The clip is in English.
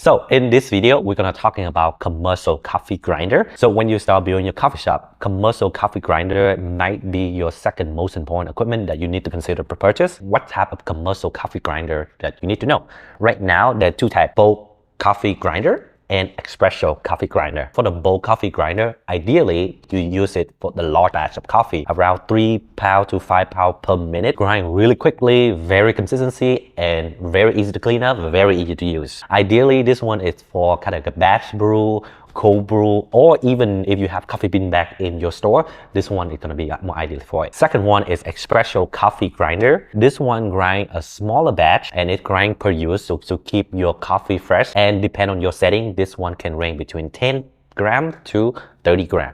So in this video, we're gonna talking about commercial coffee grinder. So when you start building your coffee shop, commercial coffee grinder might be your second most important equipment that you need to consider to purchase. What type of commercial coffee grinder that you need to know? Right now, there are two types, bulk coffee grinder and espresso coffee grinder. For the bulk coffee grinder, ideally you use it for the large batch of coffee, around 3 pounds to 5 pounds per minute. Grind really quickly, very consistency, and very easy to clean up, very easy to use. Ideally, this one is for kind of a batch brew, cold brew, or even if you have coffee bean bag in your store, this one is going to be more ideal for it. Second one is espresso coffee grinder. This one grind a smaller batch and it grind per use, so to keep your coffee fresh, and depend on your setting, this one can range between 10 gram to 30 gram.